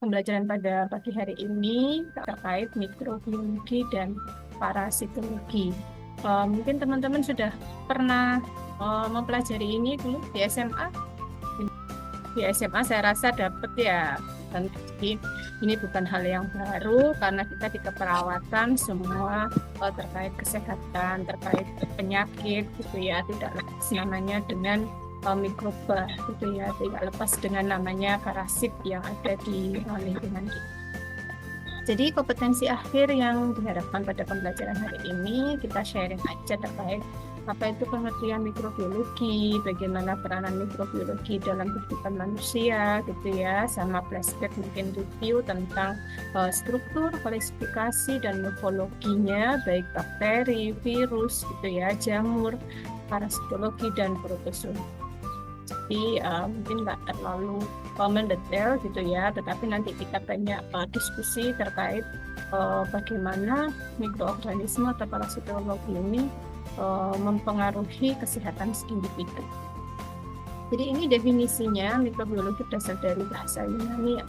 pembelajaran pada pagi hari ini terkait mikrobiologi dan parasitologi. Mungkin teman-teman sudah pernah mempelajari ini dulu di SMA. Di SMA saya rasa dapat ya. Dan jadi ini bukan hal yang baru karena kita di keperawatan semua terkait kesehatan, terkait penyakit gitu ya, tidak lepas namanya dengan mikroba gitu ya, tidak lepas dengan namanya parasit yang ada di lingkungan kita. Jadi kompetensi akhir yang diharapkan pada pembelajaran hari ini kita sharing aja terkait apa itu pengertian mikrobiologi, bagaimana peranan mikrobiologi dalam kehidupan manusia gitu ya, sama flashback mungkin review tentang struktur, klasifikasi dan morfologinya baik bakteri, virus gitu ya, jamur, parasitologi dan protozoa. Jadi mungkin nggak terlalu mendetail gitu ya, tetapi nanti kita banyak diskusi terkait bagaimana mikroorganisme atau parasitologi ini mempengaruhi kesehatan individu. Jadi ini definisinya mikrobiologi berasal dari bahasa Yunani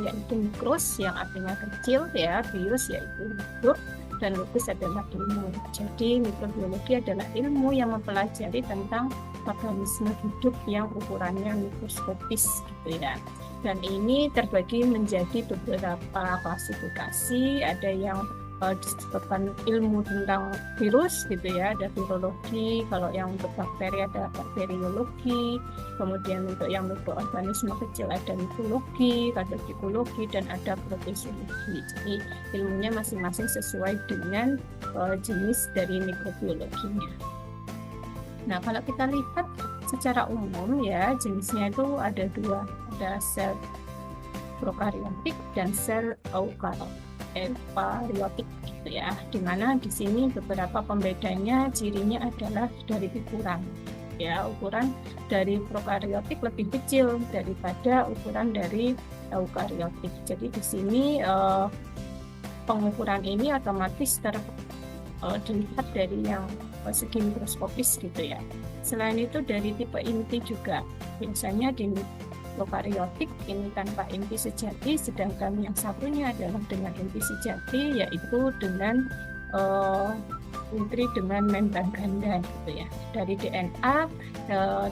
yaitu mikros yang artinya kecil ya, virus yaitu mikro, dan logos adalah ilmu. Jadi mikrobiologi adalah ilmu yang mempelajari tentang organisme hidup yang ukurannya mikroskopis gitu ya. Dan ini terbagi menjadi beberapa klasifikasi, ada yang disebutkan ilmu tentang virus gitu ya, ada virologi, kalau yang untuk bakteri ada bakteriologi, kemudian untuk yang mikroorganisme kecil ada mikologi, ada psikologi, dan ada protozoologi. Jadi ilmunya masing-masing sesuai dengan jenis dari mikrobiologinya. Nah, kalau kita lihat secara umum ya, jenisnya itu ada dua, ada sel prokaryotik dan sel eukaryotik gitu ya. Dimana di sini beberapa pembedanya, cirinya adalah dari ukuran. Ya, ukuran dari prokaryotik lebih kecil daripada ukuran dari eukaryotik. Jadi di sini pengukuran ini otomatis dilihat dari yang segi mikroskopis gitu ya. Selain itu dari tipe inti juga, biasanya di prokaryotik ini tanpa inti sejati, sedangkan yang satunya adalah dengan inti sejati, yaitu dengan intri dengan membran ganda gitu ya. Dari DNA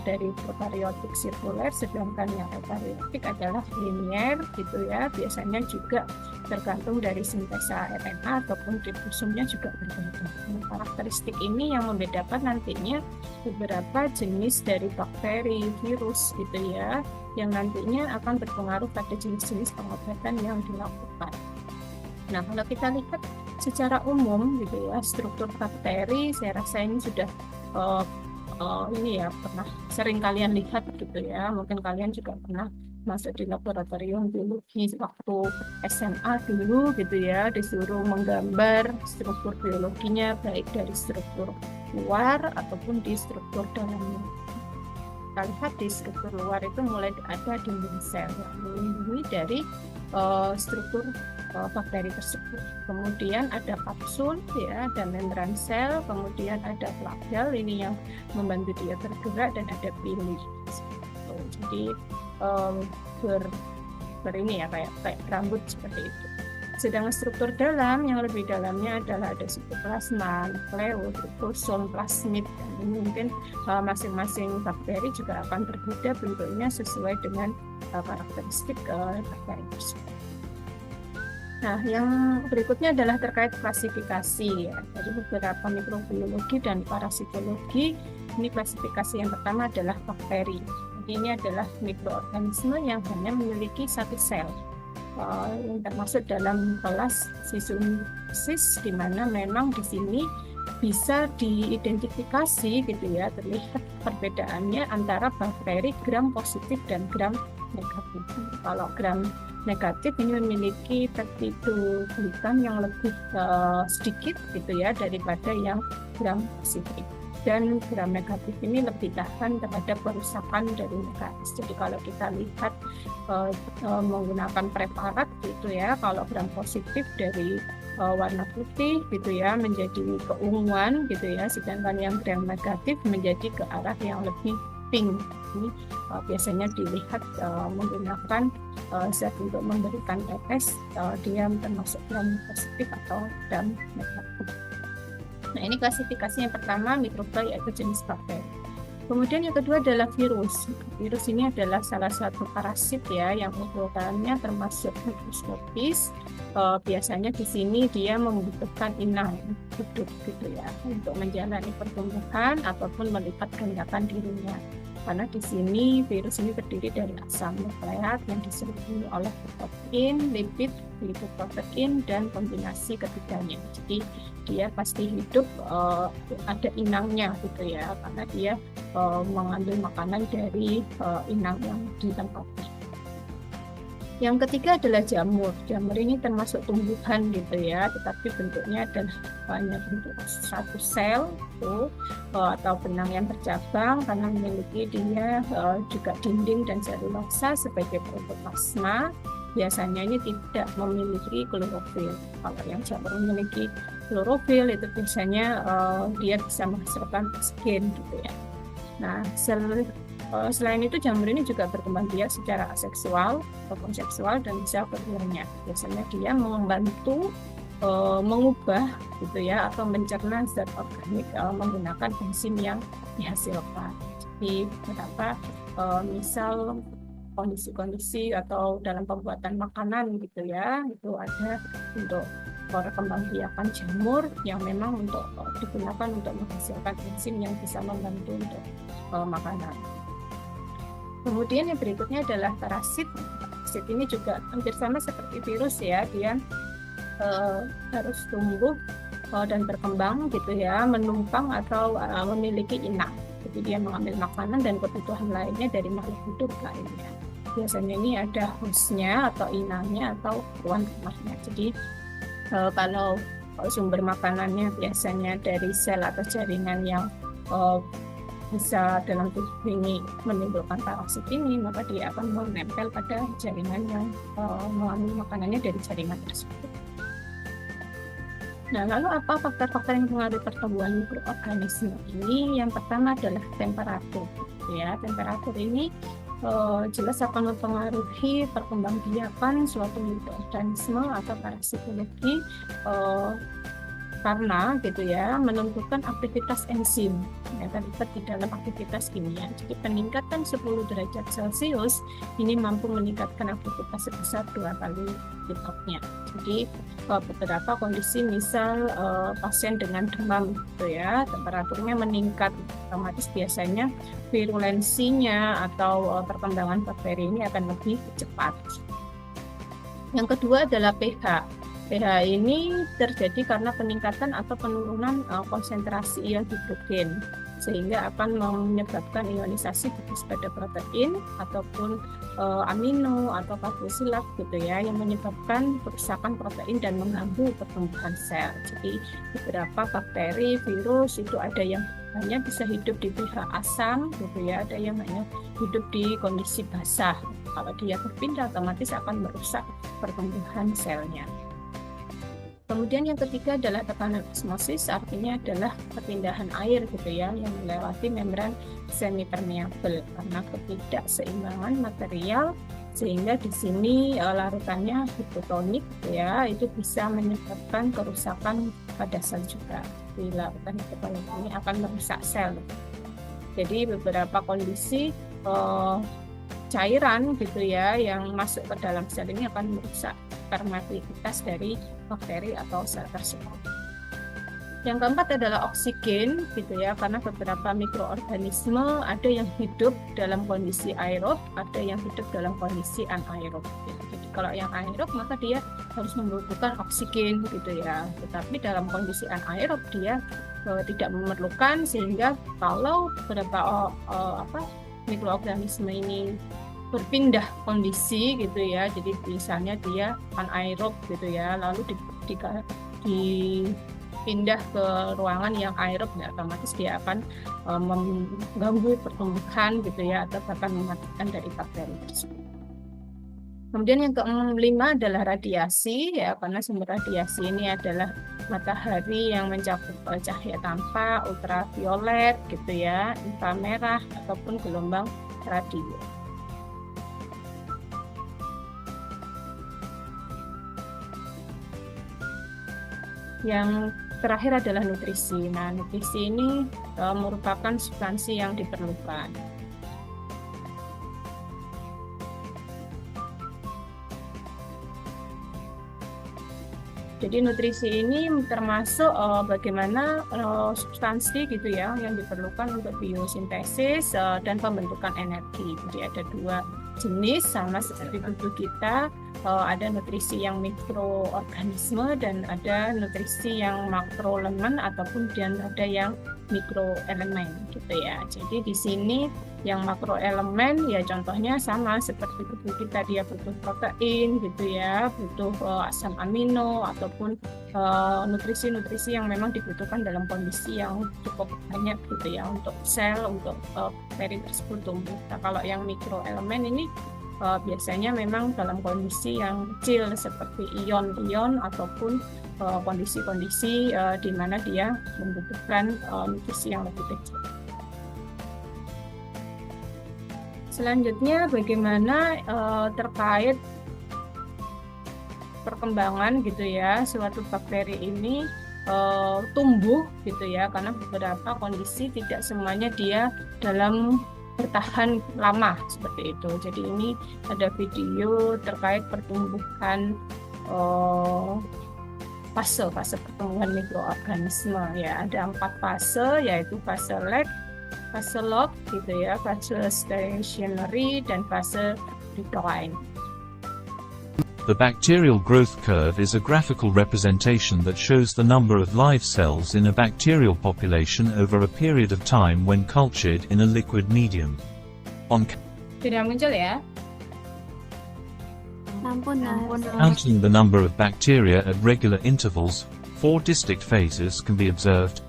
dari prokaryotik sirkuler, sedangkan yang eukaryotik adalah linier gitu ya. Biasanya juga tergantung dari sintesa RNA ataupun ribosomnya juga berbeda. Nah, karakteristik ini yang membedakan nantinya beberapa jenis dari bakteri, virus gitu ya, yang nantinya akan berpengaruh pada jenis-jenis pengobatan yang dilakukan. Nah, kalau kita lihat secara umum gitu ya, struktur bakteri, saya rasa ini sudah ini ya pernah sering kalian lihat gitu ya. Mungkin kalian juga pernah masuk di laboratorium biologi waktu SMA dulu gitu ya, disuruh menggambar struktur biologinya baik dari struktur luar ataupun di struktur dalamnya. Kita lihat di struktur luar itu mulai ada dinding sel yang melindungi dari struktur bakteri tersebut. Kemudian ada kapsul ya, ada membran sel, kemudian ada flagel ini yang membantu dia bergerak, dan ada pili. Jadi ini ya kayak rambut seperti itu. Sedangkan struktur dalam yang lebih dalamnya adalah ada sitoplasma, nukleus, ribosom, plasmid. Dan mungkin masing-masing bakteri juga akan berbeda bentuknya sesuai dengan karakteristik bakteri tersebut. Nah, yang berikutnya adalah terkait klasifikasi ya. Dari beberapa mikrobiologi dan parasitologi, ini klasifikasi yang pertama adalah bakteri. Jadi ini adalah mikroorganisme yang hanya memiliki satu sel, yang termasuk dalam kelas Schistosomiasis, di mana memang di sini bisa diidentifikasi gitu ya, terlihat perbedaannya antara bakteri gram positif dan gram negatif. Kalau gram negatif ini memiliki peptidoglikan yang lebih sedikit gitu ya daripada yang gram positif, dan gram negatif ini lebih tahan terhadap perusakan dari mekanis. Jadi kalau kita lihat menggunakan preparat gitu ya, kalau gram positif dari warna putih gitu ya menjadi keunguan gitu ya, sedangkan yang gram negatif menjadi ke arah yang lebih pink. Ini biasanya dilihat menggunakan zat untuk memberikan tetes, dia termasuk gram positif atau gram negatif. Nah, ini klasifikasi yang pertama, mikroba yaitu jenis bakteri. Kemudian yang kedua adalah virus. Virus ini adalah salah satu parasit ya yang ukurannya termasuk mikroskopis. Biasanya di sini dia membutuhkan inang hidup gitu ya untuk menjalani pertumbuhan ataupun melipat gandakan dirinya. Karena di sini virus ini terdiri dari asam nukleat yang diselimuti oleh protein, lipid, glicoprotein, dan kombinasi ketiganya. Jadi dia pasti hidup ada inangnya gitu ya, karena dia mengambil makanan dari inang yang ditempatkan. Yang ketiga adalah jamur. Jamur ini termasuk tumbuhan gitu ya, tetapi bentuknya adalah hanya bentuk satu sel itu, atau benang yang bercabang karena memiliki dia juga dinding dan selulosa sebagai protoplasma. Biasanya ini tidak memiliki klorofil. Kalau yang jamur memiliki klorofil itu biasanya dia bisa menghasilkan oksigen gitu ya. Nah, selain itu jamur ini juga berkembang biak secara aseksual ataupun seksual dan bisa berbuahnya. Biasanya dia membantu mengubah gitu ya atau mencerna zat organik menggunakan enzim yang dihasilkan. Jadi beberapa misal kondisi-kondisi atau dalam pembuatan makanan gitu ya, itu ada untuk perkembangbiakan jamur yang memang untuk digunakan untuk menghasilkan enzim yang bisa membantu untuk makanan. Kemudian yang berikutnya adalah parasit. Parasit ini juga hampir sama seperti virus ya, dia harus tumbuh dan berkembang gitu ya, menumpang atau memiliki inang. Jadi dia mengambil makanan dan kebutuhan lainnya dari makhluk hidup lainnya. Biasanya ini ada hostnya atau inangnya atau tuan rumahnya. Jadi kalau sumber makanannya biasanya dari sel atau jaringan yang bisa dalam tubuh ini menimbulkan parasit ini, maka dia akan menempel pada jaringan yang mengambil makanannya dari jaringan tersebut. Nah, lalu apa faktor-faktor yang mempengaruhi pertumbuhan mikroorganisme ini? Yang pertama adalah temperatur. Ya, temperatur ini jelas akan mempengaruhi perkembangbiakan suatu mikroorganisme atau parasitologi karena gitu ya menentukan aktivitas enzim yang terlibat di dalam aktivitas kimia. Jadi peningkatan 10 derajat Celcius ini mampu meningkatkan aktivitas sebesar 2 kali lipatnya. Jadi beberapa kondisi misal pasien dengan demam gitu ya, temperaturnya meningkat, otomatis biasanya virulensinya atau perkembangan bakteri ini akan lebih cepat. Yang kedua adalah pH. pH ini terjadi karena peningkatan atau penurunan konsentrasi ion hidrogen, sehingga akan menyebabkan ionisasi bagus pada protein ataupun amino atau karboksilat gitu ya, yang menyebabkan kerusakan protein dan mengganggu pertumbuhan sel. Jadi beberapa bakteri, virus itu ada yang hanya bisa hidup di pH asam gitu ya, ada yang hanya hidup di kondisi basah. Kalau dia berpindah otomatis akan merusak pertumbuhan selnya. Kemudian yang ketiga adalah tekanan osmosis, artinya adalah perpindahan air gitu ya yang melewati membran semi-permeabel karena ketidakseimbangan material, sehingga di sini larutannya hipotonik gitu ya, itu bisa menyebabkan kerusakan pada sel juga. Di larutan hipotonik ini akan merusak sel. Jadi beberapa kondisi cairan gitu ya yang masuk ke dalam sel ini akan merusak permeabilitas dari bakteri atau sel tersebut. Yang keempat adalah oksigen gitu ya, karena beberapa mikroorganisme ada yang hidup dalam kondisi aerob, ada yang hidup dalam kondisi anaerob. Jadi kalau yang aerob maka dia harus membutuhkan oksigen gitu ya, tetapi dalam kondisi anaerob dia tidak memerlukan, sehingga kalau beberapa mikroorganisme ini berpindah kondisi gitu ya, jadi misalnya dia anaerob gitu ya, lalu dipindah ke ruangan yang aerob, ya, otomatis dia akan mengganggu pertumbuhan gitu ya, atau bahkan mematikan dari bakteri tersebut. Kemudian yang kelima adalah radiasi ya, karena sumber radiasi ini adalah matahari yang mencakup cahaya tampak, ultraviolet gitu ya, inframerah ataupun gelombang radio. Yang terakhir adalah nutrisi. Nah, nutrisi ini merupakan substansi yang diperlukan. Jadi nutrisi ini termasuk bagaimana substansi gitu ya yang diperlukan untuk biosintesis dan pembentukan energi. Jadi ada dua jenis sama seperti tubuh kita, ada nutrisi yang mikroorganisme dan ada nutrisi yang makroelemen ataupun dan ada yang mikroelemen gitu ya. Jadi di sini yang makroelemen ya contohnya sama seperti tubuh kita, dia butuh protein gitu ya, butuh asam amino ataupun nutrisi-nutrisi yang memang dibutuhkan dalam kondisi yang cukup banyak gitu ya untuk sel, untuk bakteri tersebut tumbuh. Nah, kalau yang mikroelemen ini biasanya memang dalam kondisi yang kecil seperti ion-ion ataupun kondisi-kondisi di mana dia membutuhkan nutrisi yang lebih kecil. Selanjutnya bagaimana terkait perkembangan gitu ya suatu bakteri ini tumbuh gitu ya, karena beberapa kondisi tidak semuanya dia dalam bertahan lama seperti itu. Jadi ini ada video terkait pertumbuhan fase pertumbuhan mikroorganisme ya. Ada 4 fase, yaitu fase lag, fase log gitu ya, fase stationary dan fase decline. The bacterial growth curve is a graphical representation that shows the number of live cells in a bacterial population over a period of time when cultured in a liquid medium. Tidak muncul ya? Counting the number of bacteria at regular intervals, 4 distinct phases can be observed.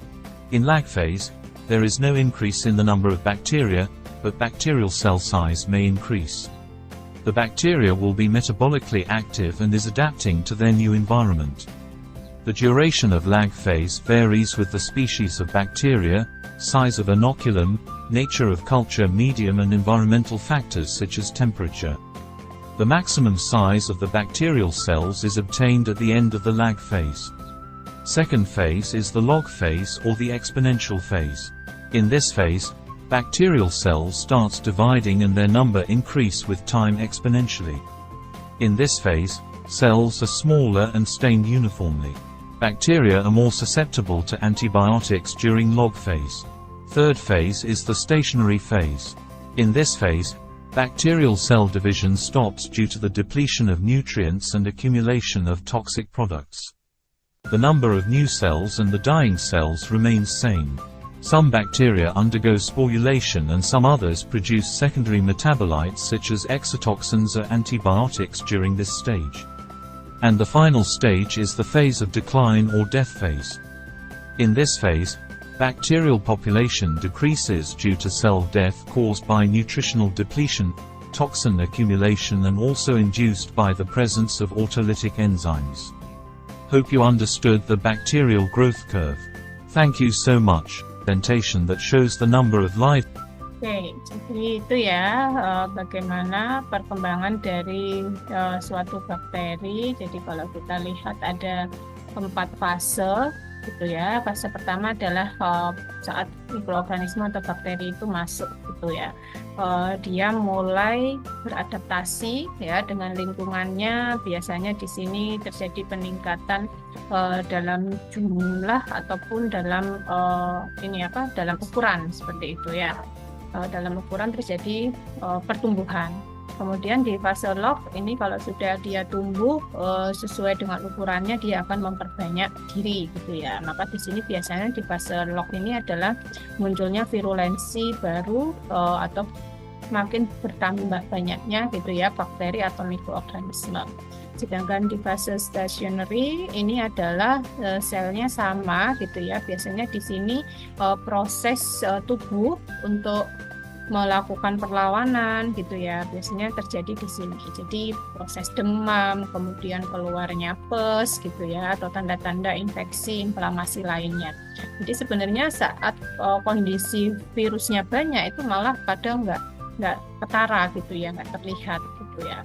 In lag phase, there is no increase in the number of bacteria, but bacterial cell size may increase. The bacteria will be metabolically active and is adapting to their new environment. The duration of lag phase varies with the species of bacteria, size of inoculum, nature of culture medium and environmental factors such as temperature. The maximum size of the bacterial cells is obtained at the end of the lag phase. Second phase is the log phase or the exponential phase. In this phase, bacterial cells starts dividing and their number increase with time exponentially. In this phase, cells are smaller and stained uniformly. Bacteria are more susceptible to antibiotics during log phase. Third phase is the stationary phase. In this phase, bacterial cell division stops due to the depletion of nutrients and accumulation of toxic products. The number of new cells and the dying cells remains same. Some bacteria undergo sporulation and some others produce secondary metabolites such as exotoxins or antibiotics during this stage. And the final stage is the phase of decline or death phase. In this phase, bacterial population decreases due to cell death caused by nutritional depletion, toxin accumulation and also induced by the presence of autolytic enzymes. Hope you understood the bacterial growth curve. Thank you so much. Presentation that shows the number of live. Oke, jadi itu ya bagaimana perkembangan dari suatu bakteri. Jadi kalau kita lihat ada 4 fase gitu ya. Fase pertama adalah saat mikroorganisme atau bakteri itu masuk gitu ya. Dia mulai beradaptasi ya dengan lingkungannya. Biasanya di sini terjadi peningkatan dalam jumlah ataupun dalam dalam ukuran seperti itu ya. Dalam ukuran terjadi pertumbuhan. Kemudian di fase log ini kalau sudah dia tumbuh sesuai dengan ukurannya, dia akan memperbanyak diri gitu ya. Maka di sini biasanya di fase log ini adalah munculnya virulensi baru atau makin bertambah banyaknya gitu ya bakteri atau mikroorganisme. Sedangkan di fase stationary ini adalah selnya sama gitu ya. Biasanya di sini proses tubuh untuk melakukan perlawanan gitu ya, biasanya terjadi di sini. Jadi proses demam, kemudian keluarnya pus gitu ya, atau tanda-tanda infeksi, inflamasi lainnya. Jadi sebenarnya saat kondisi virusnya banyak itu malah kadang nggak ketara gitu ya, nggak terlihat gitu ya.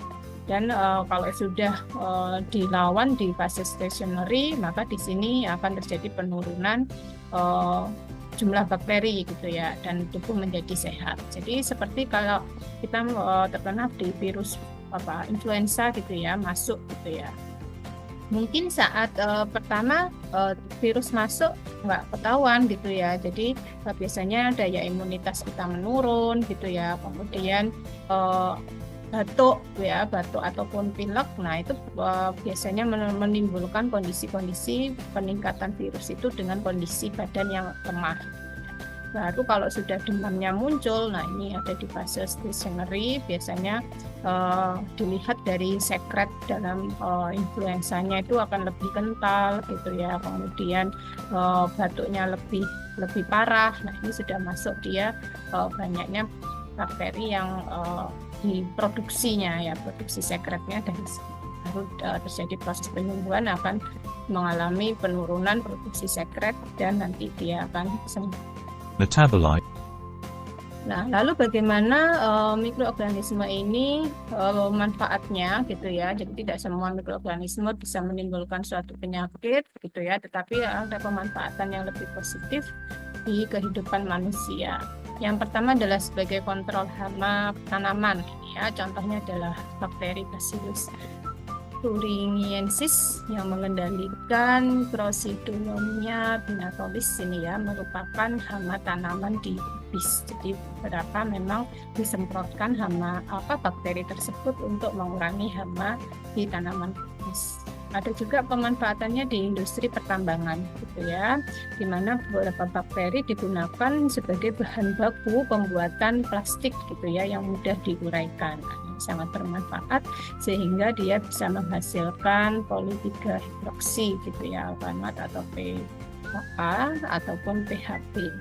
Dan kalau sudah dilawan di fase stationary, maka di sini akan terjadi penurunan jumlah bakteri gitu ya, dan tubuh menjadi sehat. Jadi seperti kalau kita terkena di virus influenza gitu ya, masuk gitu ya. Mungkin saat pertama virus masuk nggak ketahuan gitu ya. Jadi biasanya daya imunitas kita menurun gitu ya. Kemudian batuk ya, batuk ataupun pilek. Nah, itu biasanya menimbulkan kondisi-kondisi peningkatan virus itu dengan kondisi badan yang lemah. Baru kalau sudah demamnya muncul, nah ini ada di fase stationary, biasanya dilihat dari sekret dalam influenzanya itu akan lebih kental gitu ya, kemudian batuknya lebih parah. Nah, ini sudah masuk dia banyaknya bakteri yang diproduksinya ya, produksi sekretnya, dan baru terjadi proses penyembuhan, akan mengalami penurunan produksi sekret dan nanti dia akan sembuh. Metabolite. Nah, lalu bagaimana mikroorganisme ini manfaatnya gitu ya. Jadi tidak semua mikroorganisme bisa menimbulkan suatu penyakit gitu ya, tetapi ada pemanfaatan yang lebih positif di kehidupan manusia. Yang pertama adalah sebagai kontrol hama tanaman ya. Contohnya adalah bakteri Bacillus thuringiensis yang mengendalikan Crosidomyia binatolis ini ya, merupakan hama tanaman di bis. Jadi beberapa memang disemprotkan bakteri tersebut untuk mengurangi hama di tanaman bis. Ada juga pemanfaatannya di industri pertambangan gitu ya, di mana beberapa bakteri digunakan sebagai bahan baku pembuatan plastik gitu ya, yang mudah diuraikan. Sangat bermanfaat sehingga dia bisa menghasilkan poli-3-hidroksi gitu ya, alkanat atau PHA ataupun PHP.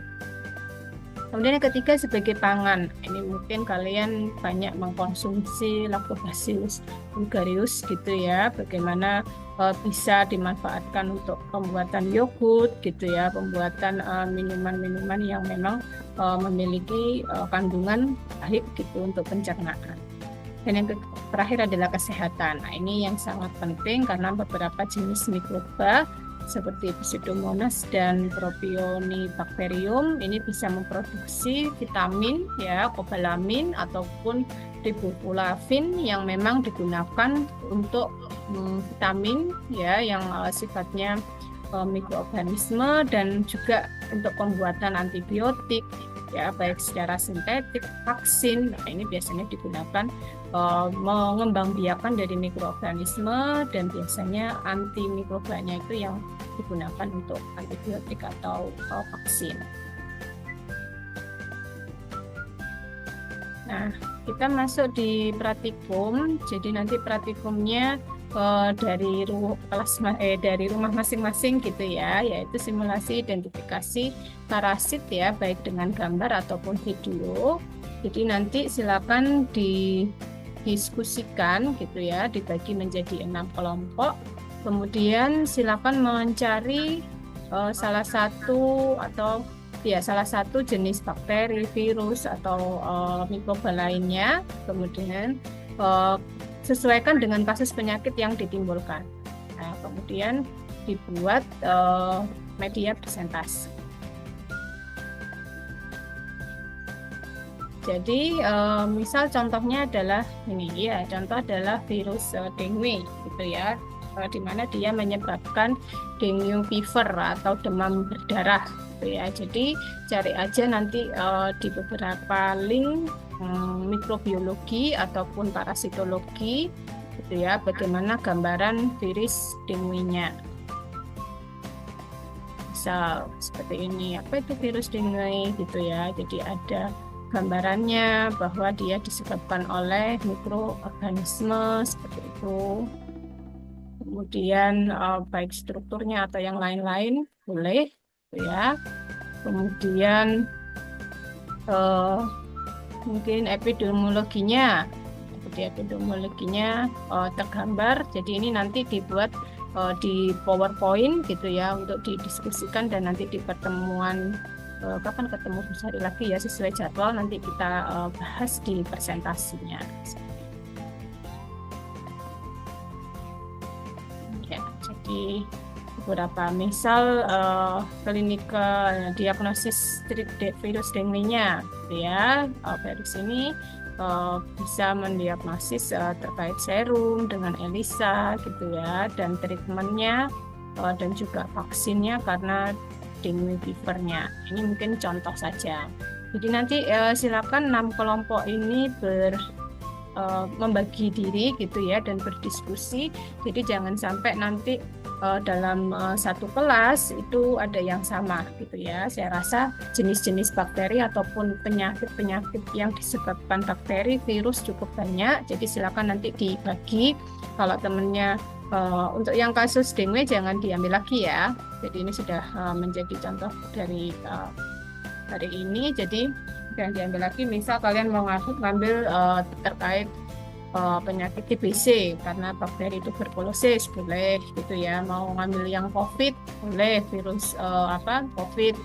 Kemudian yang ketiga sebagai pangan. Ini mungkin kalian banyak mengkonsumsi Lactobacillus bulgarius gitu ya, bagaimana bisa dimanfaatkan untuk pembuatan yogurt gitu ya, pembuatan minuman-minuman yang memang memiliki kandungan baik gitu untuk pencernaan. Dan yang terakhir adalah kesehatan. Nah, ini yang sangat penting karena beberapa jenis mikroba seperti Pseudomonas dan Propionibacterium ini bisa memproduksi vitamin ya, kobalamin ataupun riboflavin yang memang digunakan untuk vitamin ya, yang sifatnya mikroorganisme, dan juga untuk pembuatan antibiotik ya, baik secara sintetik, vaksin. Nah, ini biasanya digunakan mengembangbiakan dari mikroorganisme, dan biasanya antimikrobanya itu yang digunakan untuk antibiotik atau vaksin. Nah, kita masuk di praktikum. Jadi nanti praktikumnya dari rumah masing-masing gitu ya, yaitu simulasi identifikasi parasit ya, baik dengan gambar ataupun video. Jadi nanti silakan didiskusikan gitu ya, dibagi menjadi 6 kelompok. Kemudian silakan mencari salah satu jenis bakteri, virus atau mikroba lainnya. Kemudian sesuaikan dengan kasus penyakit yang ditimbulkan. Nah, kemudian dibuat media presentasi. Jadi misal contohnya adalah ini ya, contoh adalah virus dengue gitu ya, di mana dia menyebabkan dengue fever atau demam berdarah gitu ya. Jadi cari aja nanti di beberapa link mikrobiologi ataupun parasitologi gitu ya, bagaimana gambaran virus dengue-nya. Misal seperti ini, apa itu virus dengue gitu ya. Jadi ada gambarannya bahwa dia disebabkan oleh mikroorganisme seperti itu. Kemudian baik strukturnya atau yang lain-lain boleh gitu ya. Kemudian mungkin epidemiologinya. Seperti epidemiologinya tergambar. Jadi ini nanti dibuat di PowerPoint gitu ya untuk didiskusikan, dan nanti di pertemuan kapan ketemu hari lagi ya sesuai jadwal, nanti kita bahas di presentasinya. Ya, jadi beberapa misal klinikal diagnosis virus dengue-nya gitu ya. Virus ini bisa mendiagnosis terkait serum dengan ELISA gitu ya, dan treatmentnya dan juga vaksinnya karena dengue fever-nya. Ini mungkin contoh saja. Jadi nanti silakan 6 kelompok ini membagi diri gitu ya dan berdiskusi. Jadi jangan sampai nanti dalam satu kelas itu ada yang sama gitu ya. Saya rasa jenis-jenis bakteri ataupun penyakit-penyakit yang disebabkan bakteri, virus cukup banyak. Jadi silakan nanti dibagi. Kalau temennya untuk yang kasus dengue jangan diambil lagi ya. Jadi ini sudah menjadi contoh dari hari ini. Jadi yang diambil lagi, misal kalian mau ngambil terkait penyakit TBC karena bakteri tuberkulosis boleh gitu ya. Mau ngambil yang COVID boleh, virus COVID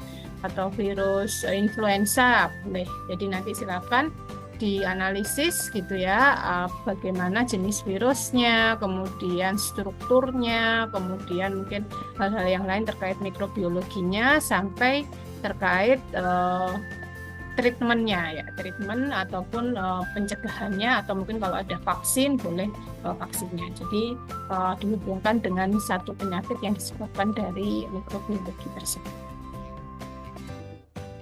atau virus influenza boleh. Jadi nanti silakan dianalisis gitu ya, bagaimana jenis virusnya, kemudian strukturnya, kemudian mungkin hal-hal yang lain terkait mikrobiologinya, sampai terkait treatmentnya ya, treatment ataupun pencegahannya, atau mungkin kalau ada vaksin boleh vaksinnya. Jadi dihubungkan dengan satu penyakit yang disebabkan dari mikrobiologi tersebut.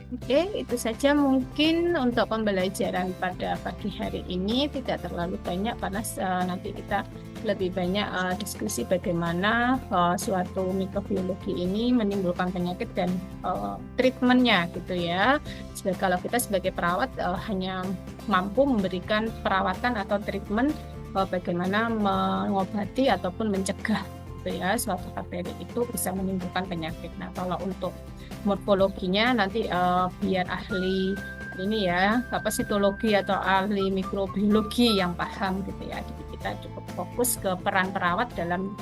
Oke, itu saja mungkin untuk pembelajaran pada pagi hari ini. Tidak terlalu banyak karena nanti kita lebih banyak diskusi bagaimana suatu mikrobiologi ini menimbulkan penyakit dan treatmentnya gitu ya. Kalau kita sebagai perawat hanya mampu memberikan perawatan atau treatment bagaimana mengobati ataupun mencegah gitu ya suatu bakteri itu bisa menimbulkan penyakit. Nah, kalau untuk morfologinya nanti biar ahli ini ya, sitologi atau ahli mikrobiologi yang paham gitu ya. Jadi kita cukup fokus ke peran perawat dalam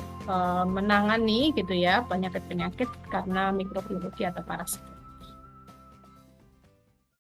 menangani gitu ya penyakit-penyakit karena mikrobiologi atau parasit.